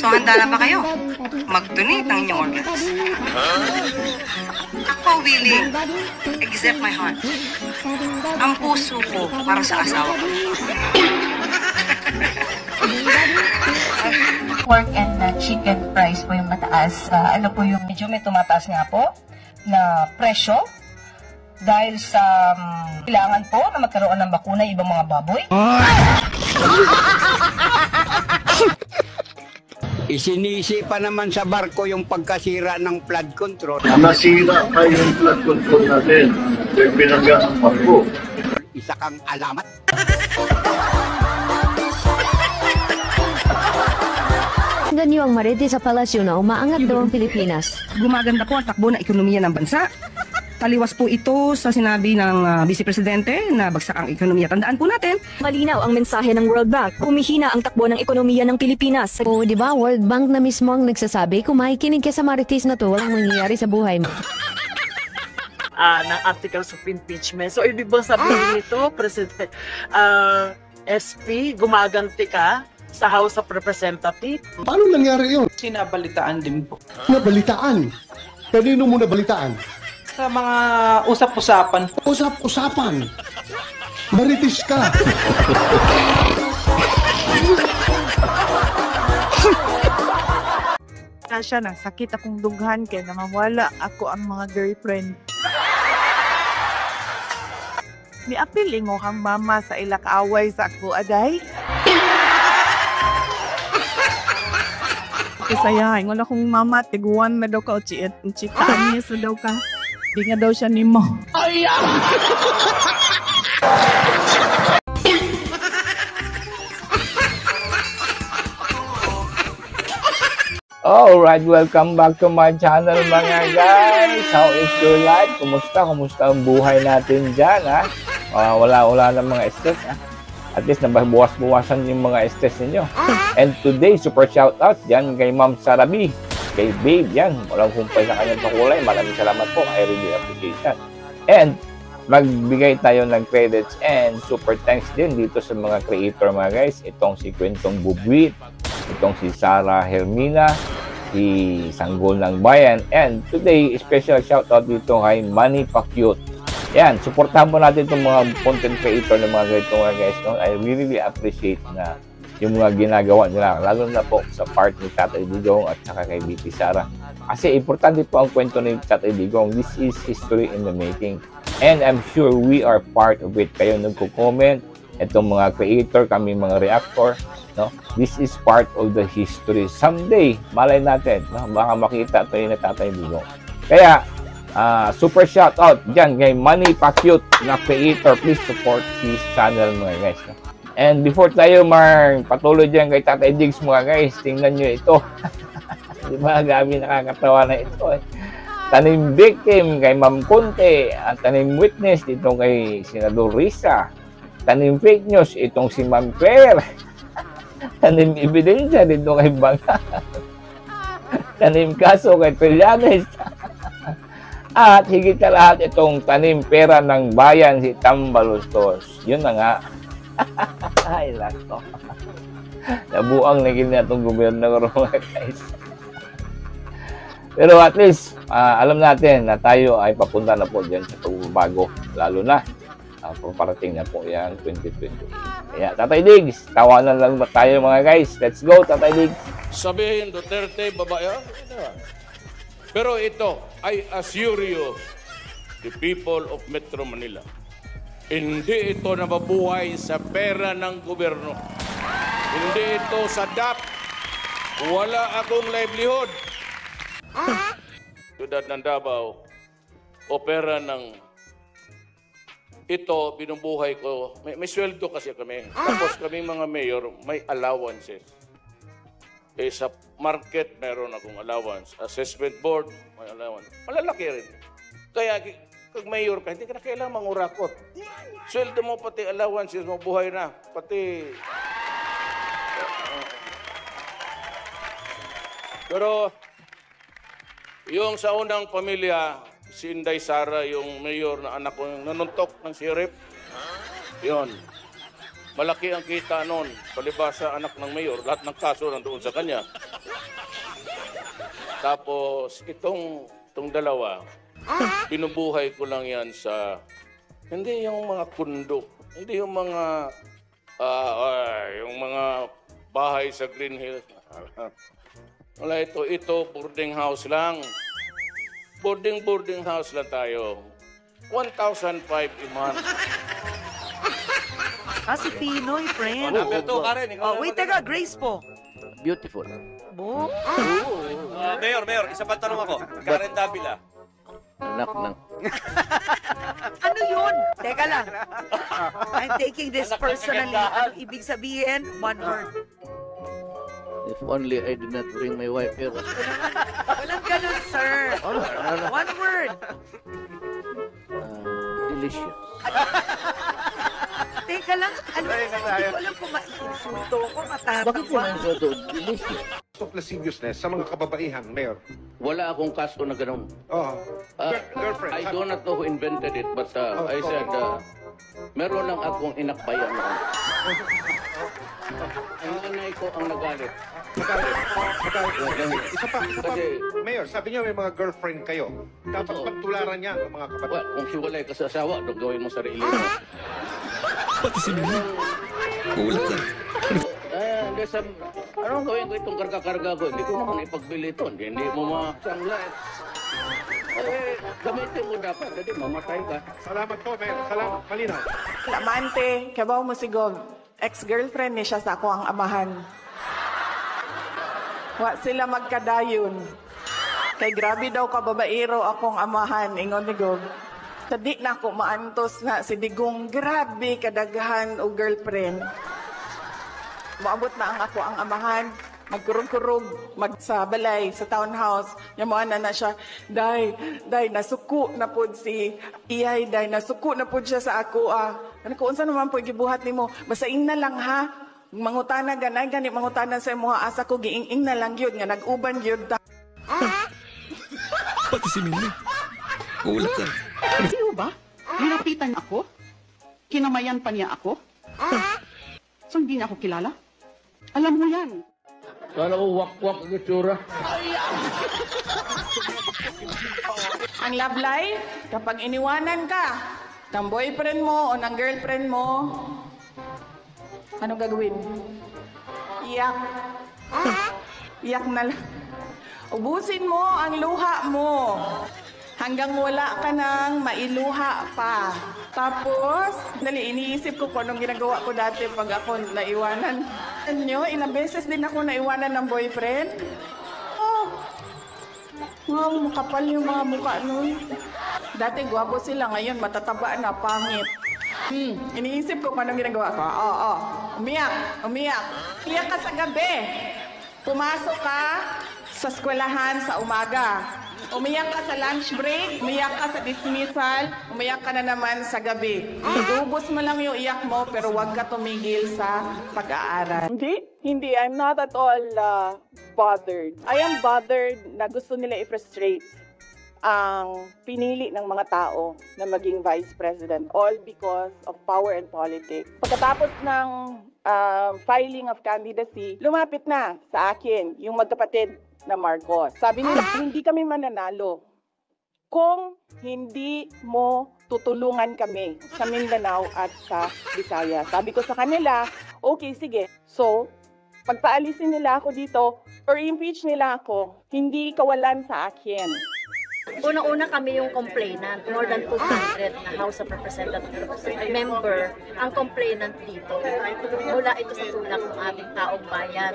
So, handa na ba kayo? Mag-donate ng inyong organs. Ako willing, except my heart. Ang puso ko para sa asawa ko. Pork and chicken price po yung mataas. Ano po yung medyo may tumataas nga po na presyo dahil sa kailangan po na magkaroon ng bakuna ibang mga baboy. Isinisi pa naman sa barko yung pagkasira ng flood control. Nasira pa yung flood control natin. May pinangga ang barko. Isa kang alamat. Ganyo ang marete sa palasyo na umaangat daw ang Pilipinas. Gumaganda po ang takbo ng ekonomiya ng bansa. Taliwas po ito sa sinabi ng Vice Presidente na bagsak ang ekonomiya. Tandaan po natin. Malinaw ang mensahe ng World Bank. Humihina ang takbo ng ekonomiya ng Pilipinas. O, di ba, World Bank na mismo ang nagsasabi, kung makikinig ka sa marites na to, walang mangyayari sa buhay mo. Ng articles of impeachment. So, ibig bang sabihin nito, President, SP, gumaganti ka sa House of Representatives? Paano nangyari yun? Sinabalitaan din po. Nabalitaan. Kanino mo nabalitaan? Sa mga usap-usapan. Usap-usapan. Maritis ka. Kasya na, sakit akong dughan kaya namawala ako ang mga girlfriend. Niapil mo kang mama sa ilak away sa ako aday. Kasayahin, wala kong mama, tiguan na daw ka o chitaan niya sa daw ka. Di nga daw siya ni mo. Alright, welcome back to my channel mga guys. How is your life? Kumusta? Kumusta ang buhay natin dyan, ha? Wala ng mga stress, ha? At least nababuwas-buwasan yung mga stress ninyo. And today, super shoutout dyan kay Ma'am Sarabi, kay Babe, yan. Walang humpay sa kanyang pakulay. Maraming salamat po. I really appreciate that. And magbigay tayo ng credits and super thanks din dito sa mga creator mga guys. Itong si Quentong Bubuit, itong si Sarah Hermina, si Sanggol ng Bayan, and today special shoutout dito kay Manny Pacquiao. Yan, supportahan mo natin itong mga content creator ng mga ganito mga guys. No? I really appreciate na yung mga ginagawa nila, lalo na po sa part ni Tatay Digong at saka kay BP Sara. Kasi importante po ang kwento ni Tatay Digong. This is history in the making. And I'm sure we are part of it. Kayo nagko-comment, itong mga creator, kami mga reactor, no? This is part of the history. Someday, malay natin, no? Baka makita tayo na Tatay Digong. Kaya, super shout out dyan kay Manny Pacquiao na creator. Please support his channel mga guys. No? And before tayo patuloy dyan kay Tatay Diggs mga guys, tingnan nyo ito. Di ba, gabi nakakatawa na ito eh. Tanim victim kay Ma'am Conte, at tanim witness dito kay Senador Risa. Tanim fake news itong si Ma'am Claire. Tanim ebidensya dito kay Banga. Tanim kaso kay Trillanes. At higit sa lahat itong tanim pera ng bayan si Tambalustos. Yun na nga. Ay, lako. Nabuang na gina itong gobernador mga guys. Pero at least, alam natin na tayo ay papunta na po dyan sa pagbabago. Lalo na, paparating na po yan 2020. Kaya, Tatay Diggs, tawanan lang ba tayo mga guys? Let's go, Tatay Diggs. Sabihin, Duterte, babaya. Pero ito, I assure you, the people of Metro Manila, hindi ito nababuhay sa pera ng gobyerno. Hindi ito sa DAP. Wala akong livelihood. Siyudad ng Davao, o pera ng ito, binubuhay ko. May sweldo kasi kami. Tapos kami mga mayor, may allowances. Sa market, meron akong allowance. Assessment board, may allowance. Malalaki rin. Kaya, kag mayor ka, hindi ka na kailangang mangurakot. Sweldo mo, pati allowances mo, buhay na. Pati... Pero... Yung sa unang pamilya, si Inday Sara, yung mayor na anak ko, yung nanuntok ng sirip, yun. Malaki ang kita noon, palibasa anak ng mayor, lahat ng kaso nandoon sa kanya. Tapos, itong dalawa, binubuhay ko lang yan sa, hindi yung mga kundo, hindi yung mga, bahay sa Green Hills. Wala ito boarding house lang. Boarding house lang tayo. 1,500 a month. Si Pinoy, friend. Wait, teka, Grace po. Beautiful. Mayor, isa pa tanong ako. Karen Davila. Anak ng... Ano yun? Teka lang. I'm taking this personally. Ano ibig sabihin? One word. If only I did not bring my wife here. Walang ganun, sir. One word. Delicious. Teka lang. Hindi ko alam kung maiinsulto ko, matatawa. Bakit mo ito? Delicious. Of lasciviousness sa mga kababaihan, Mayor. Wala akong kaso na ganun. Girlfriend. I do not know who invented it, but I said, meron lang akong inakbayan noon. Ang nanay ko ang nagalit. Isa pa. Mayor, sabi niyo may mga girlfriend kayo. Dapat pagtularan niya ang mga kapatid. Well, kung hiwalay ka sa asawa, gawin mo sarili mo. Pati si Mimi. Kulat ka. Anong gawin ko itong karga-karga ko? Hindi ko naman ipagbili ito. Hindi mo masangla. Gamitin mo dapat. Hindi, mamatay ka. Salamat po, Mayor. Salamat. Malinaw. Amante, kabaw mo si Gov. Ex-girlfriend ni siya sa ako ang amahan. Wa sila magkadayon. Kay grabe daw ka babaero akong amahan. Ingon ni Gov. Sadi na ako maantos na si Digong grabe kadaghan o girlfriend. Maabot na ang ako ang amahan. Magkurog-kurog, sa balay, sa townhouse. Yamuan na siya, Day, nasuko na po si Iyay, Day, nasuko na po siya sa ako, Ano ko, unsa naman po gibuhat ni mo? Basain na lang, ha? Mangutana, ganay, mangutana sa mga asa ko, giing-ing na lang yun, nga nag-uban yun. Pati si Mimi. Kulat ka. Sino ba? Nilapitan ako? Kinamayan pa niya ako? So, hindi niya ako kilala? Alam mo yan. Kala ko wak-wak ang itsura. Ang love life, kapag iniwanan ka ng boyfriend mo o ng girlfriend mo, ano gagawin? Iyak. Iyak na lang. Ubusin mo ang luha mo hanggang wala ka nang mailuha pa. Tapos, iniisip ko kung anong ginagawa ko dati pag ako naiwanan. Nyo, ilang beses din ako naiwanan ng boyfriend. Wow, makapal yung mga mukha nun. Dati gwapo sila, ngayon matataba na, pangit. Iniisip ko kung anong ginagawa ko. Umiyak. Iyak ka sa gabi. Pumasok ka sa eskwelahan sa umaga. Umiyak ka sa lunch break, umiyak ka sa dismissal, umiyak ka na naman sa gabi. Idubos mo lang yung iyak mo, pero huwag ka tumigil sa pag-aaral. Hindi. I'm not at all bothered. I am bothered na gusto nila i-frustrate ang pinili ng mga tao na maging vice president, all because of power and politics. Pagkatapos ng filing of candidacy, lumapit na sa akin yung magkapatid na Marcos. Sabi nila, hindi kami mananalo kung hindi mo tutulungan kami sa Mindanao at sa Visayas. Sabi ko sa kanila, okay, sige. So, pagpaalisin nila ako dito or impeach nila ako, hindi kawalan sa akin. Unang-una kami yung complainant, more than 200 na House of Representatives member ang complainant dito. Mula ito sa sulak ng ating taong bayan.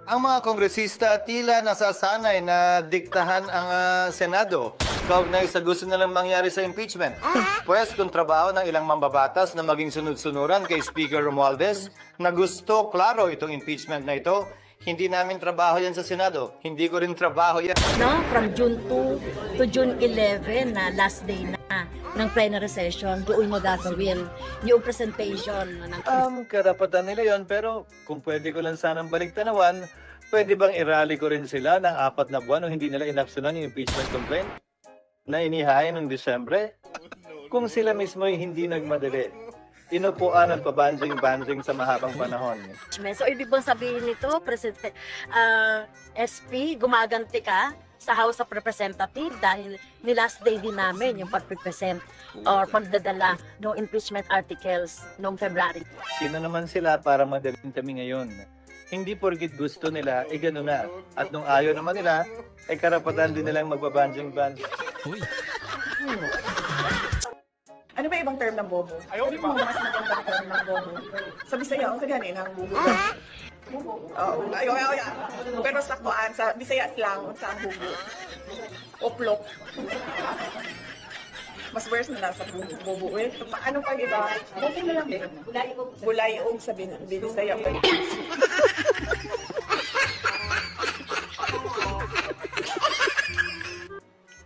Ang mga kongresista tila nasasanay na diktahan ang Senado kaugnay sa gusto nilang mangyari sa impeachment. Pwes kung trabaho ng ilang mambabatas na maging sunod-sunuran kay Speaker Romualdez na gusto klaro itong impeachment na ito, hindi namin trabaho yan sa Senado. Hindi ko rin trabaho yan. No, from June 2 to June 11 na last day na ng plenary session, doon mo gagawin yung presentation. Karapatan nila yon, pero kung pwede ko lang sanang baliktanawan, pwede bang i-rally ko rin sila ng 4 na buwan o hindi nila inaksyonan yung impeachment complaint na inihain noong Disyembre? Kung sila mismo ay hindi nagmadali, inupuan at pabanjing-banjing sa mahabang panahon. So, ibig bang sabihin nito, President, SP, gumaganti ka sa House of Representatives dahil ni-last day din namin yung pag-present or pagdadala ng impeachment articles noong February. Sino naman sila para madaling kami ngayon? Hindi porkit gusto nila, gano'n na. At nung ayaw naman nila, karapatan din nilang magbabanjing-banjing. Ano ba ibang term ng bobo? Ayaw, di ba? Mas magandang term ng bobo. Sa Bisaya, sa ganin ang bobo. Bubo? Oo, ayaw. Pero sa kuan, sa Bisaya slang, sa ang bubo. Oplok. Mas worse na lang sa bobo. Ano pa iba? Bobo na lang din. Bulayog sa Bisaya.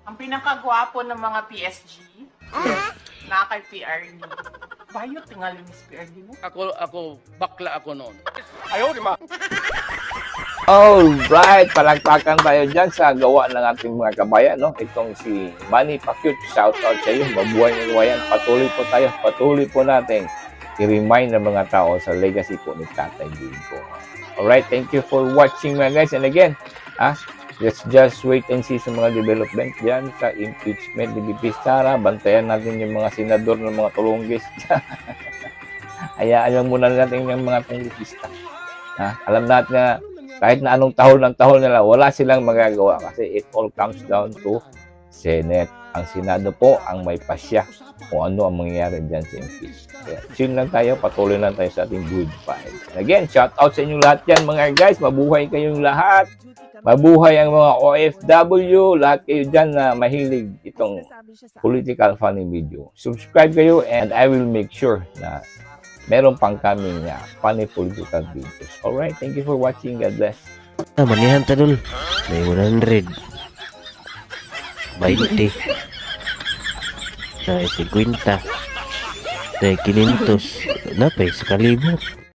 Ang pinakagwapo ng mga PSG, na kay PRD. Bayo tingali ni PRD mo? Ako, bakla ako noon. Ayaw, di ba? Alright, palagpakan tayo dyan sa gawa ng ating mga kabayan, no? Itong si Manny Pacquiao, shout out sa iyo, mabuhay ng kabayan. Patuloy po natin i-remind ng mga tao sa legacy po ni Tatay Diggo. Alright, thank you for watching mga guys. And again, let's just wait and see sa mga development dyan sa impeachment ni BP Sara. Bantayan natin yung mga senador ng mga tulunggis. Hayaan muna natin yung mga tunggista. Alam natin na kahit na anong tahol nila, wala silang magagawa kasi it all comes down to Senate. Ang Senado po ang may pasya kung ano ang mangyayari dyan sa impeachment. Kaya chill lang tayo, patuloy lang tayo sa ating good vibes. Again, shout out sa inyong lahat yan mga guys. Mabuhay kayong lahat. Mabuhay ang mga OFW. Lahat kayo dyan na mahilig itong political funny video. Subscribe kayo and I will make sure na meron pang kaming funny political videos. Alright, thank you for watching. God bless. Manihan tadul. May 100. 20. May 50. May 500. Napay, 1,000.